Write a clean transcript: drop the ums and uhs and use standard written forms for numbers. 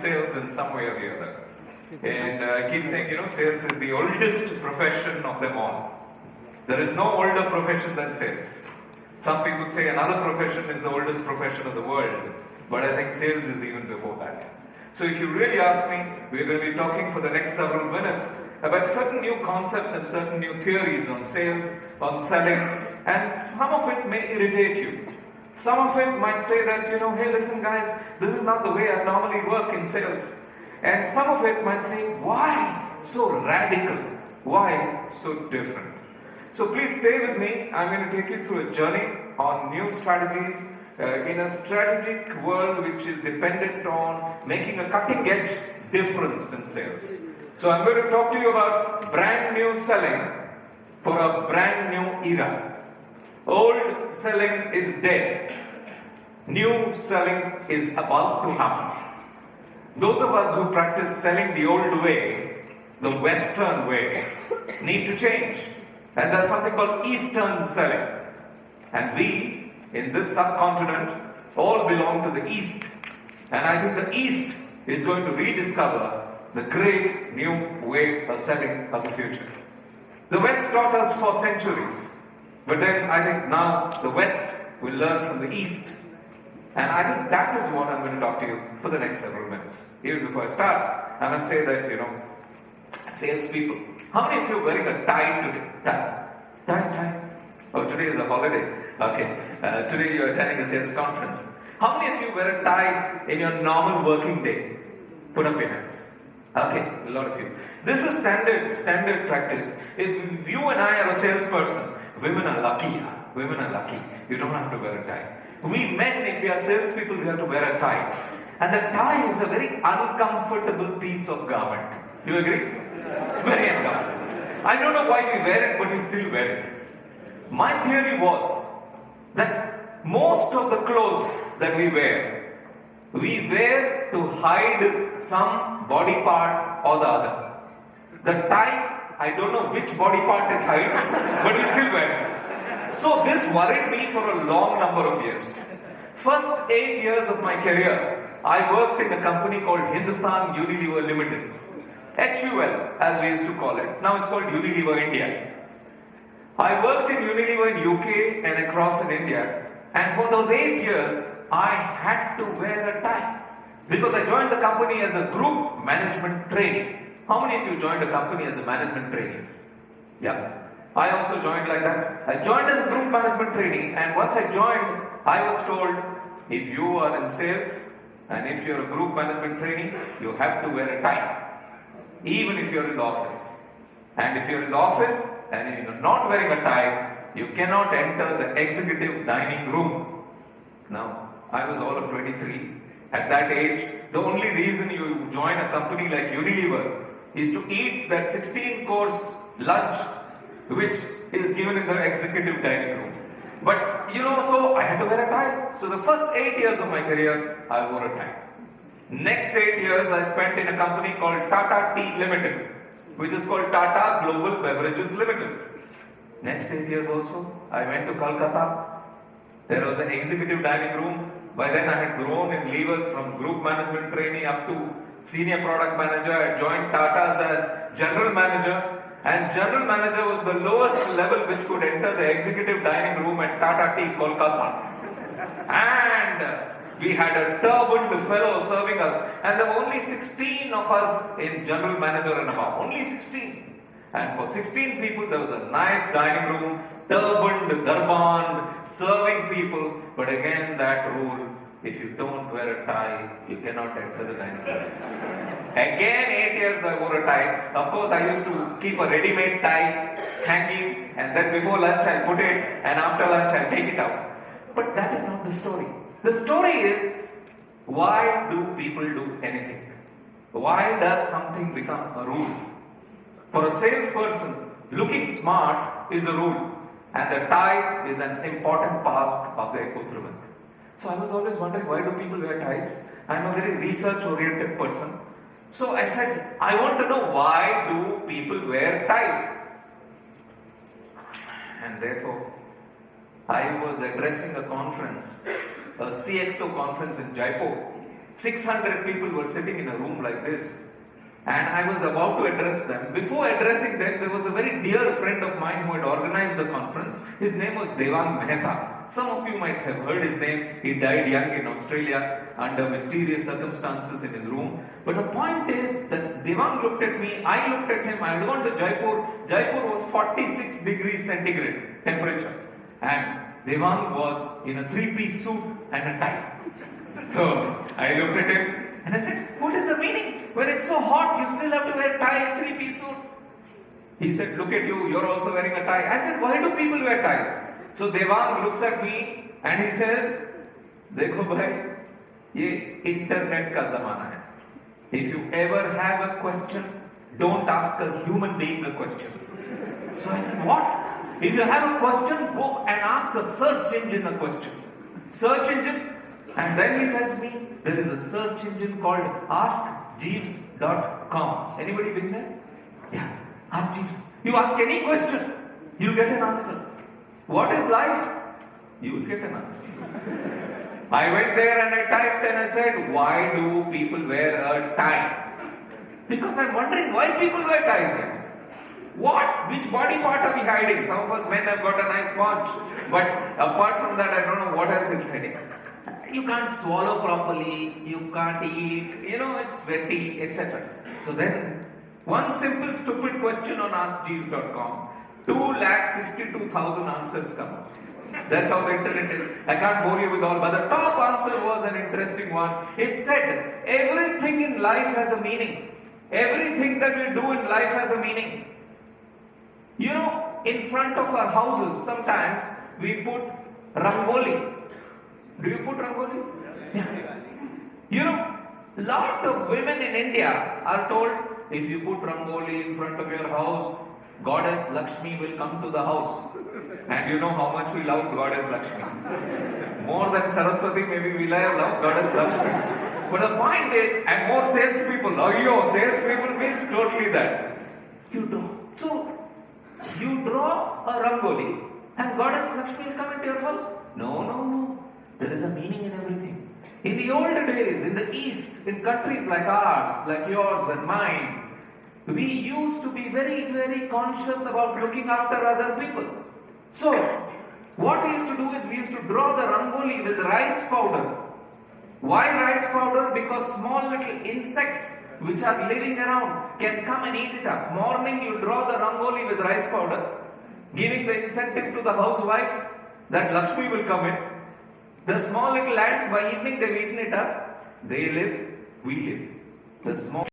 sales in some way or the other. And I keep saying, sales is the oldest profession of them all. There is no older profession than sales. Some people say another profession is the oldest profession of the world, but I think sales is even before that. So if you really ask me, we're going to be talking for the next several minutes about certain new concepts and certain new theories on sales, on selling, and some of it may irritate you. Some of it might say that, hey, listen guys, this is not the way I normally work in sales. And some of it might say, why so radical? Why so different? So please stay with me. I'm going to take you through a journey on new strategies in a strategic world which is dependent on making a cutting edge difference in sales. So I'm going to talk to you about brand new selling for a brand new era. Old selling is dead. New selling is about to happen. Those of us who practice selling the old way, the Western way, need to change. And there's something called Eastern selling. And we, in this subcontinent, all belong to the East. And I think the East is going to rediscover the great new way of selling of the future. The West taught us for centuries. But then I think now the West will learn from the East. And I think that is what I'm going to talk to you for the next several minutes. Even before I start, I must say that, salespeople. How many of you are wearing a tie today? Tie. Oh, today is a holiday. Okay. Today you are attending a sales conference. How many of you wear a tie in your normal working day? Put up your hands. Okay, a lot of you. This is standard practice. If you and I are a salesperson, women are lucky. Women are lucky. You don't have to wear a tie. We men, if we are salespeople, we have to wear a tie. And the tie is a very uncomfortable piece of garment. Do you agree? Very uncomfortable. I don't know why we wear it, but we still wear it. My theory was that most of the clothes that we wear to hide some body part or the other. The tie, I don't know which body part it hides, but we still wear it. So this worried me for a long number of years. First 8 years of my career, I worked in a company called Hindustan Unilever Limited. HUL, as we used to call it. Now it's called Unilever India. I worked in Unilever in UK and across in India. And for those 8 years, I had to wear a tie. Because I joined the company as a group management trainee. How many of you joined a company as a management trainee? Yeah. I also joined like that. I joined as a group management trainee, and once I joined, I was told, if you are in sales and if you're a group management trainee, you have to wear a tie. Even if you're in the office. And if you're in the office and you're not wearing a tie, you cannot enter the executive dining room. Now, I was all of 23. At that age, the only reason you join a company like Unilever is to eat that 16-course lunch which is given in the executive dining room. But so I had to wear a tie. So the first 8 years of my career, I wore a tie. Next 8 years, I spent in a company called Tata Tea Limited, which is called Tata Global Beverages Limited. Next 8 years also, I went to Kolkata. There was an executive dining room. By then I had grown in levers from group management trainee up to senior product manager. I joined Tata's as general manager. And general manager was the lowest level which could enter the executive dining room at Tata Tea, Kolkata. And we had a turbaned fellow serving us. And there were only 16 of us in general manager and above. Only 16. And for 16 people, there was a nice dining room, turbaned, turbaned, serving people. But again, that rule, if you don't wear a tie, you cannot enter the dining room. Again, 8 years I wore a tie. Of course, I used to keep a ready-made tie hanging, and then before lunch I'll put it, and after lunch I'll take it out. But that is not the story. The story is, why do people do anything? Why does something become a rule? For a salesperson, looking smart is a rule, and the tie is an important part of the equipment. So I was always wondering, why do people wear ties? I'm a very research-oriented person. So I said, I want to know, why do people wear ties? And therefore, I was addressing a conference, a CXO conference in Jaipur. 600 people were sitting in a room like this. And I was about to address them. Before addressing them, there was a very dear friend of mine who had organized the conference. His name was Devang Mehta. Some of you might have heard his name. He died young in Australia under mysterious circumstances in his room. But the point is that Devang looked at me, I looked at him. I had gone to Jaipur. Jaipur was 46 degrees centigrade temperature. And Devang was in a three-piece suit and a tie. So I looked at him and I said, what is the meaning? When it's so hot, you still have to wear tie and three-piece suit. He said, look at you, you're also wearing a tie. I said, why do people wear ties? So Devang looks at me and he says, देखो भाई, ये internet का ज़माना है. If you ever have a question, don't ask a human being a question. So I said, what? If you have a question, go and ask a search engine a question. Search engine. And then he tells me, there is a search engine called askjeeves.com. Anybody been there? Yeah. Ask Jeeves. You ask any question, you get an answer. What is life? You will get an answer. I went there and I typed and I said, why do people wear a tie? Because I'm wondering why people wear ties. What? Which body part are we hiding? Some of us men have got a nice paunch. But apart from that, I don't know what else is hiding. You can't swallow properly, you can't eat, it's sweaty, etc. So then, one simple stupid question on askjeeves.com, 2,62,000 answers come up. That's how the internet is. I can't bore you with all, but the top answer was an interesting one. It said, everything in life has a meaning. Everything that we do in life has a meaning. In front of our houses, sometimes we put rangoli. Do you put rangoli? Yeah. Lot of women in India are told, if you put rangoli in front of your house, Goddess Lakshmi will come to the house. And you know how much we love Goddess Lakshmi. More than Saraswati, maybe we love Goddess Lakshmi. But the point is, and more salespeople, salespeople means totally that. You draw. So, you draw a rangoli and Goddess Lakshmi will come into your house. No. There is a meaning in everything. In the old days, in the East, in countries like ours, like yours and mine, we used to be very, very conscious about looking after other people. So, what we used to do is we used to draw the rangoli with rice powder. Why rice powder? Because small little insects which are living around can come and eat it up. Morning you draw the rangoli with rice powder, giving the incentive to the housewife that Lakshmi will come in. The small little ants, by evening they've eaten it up. They live, we live. The small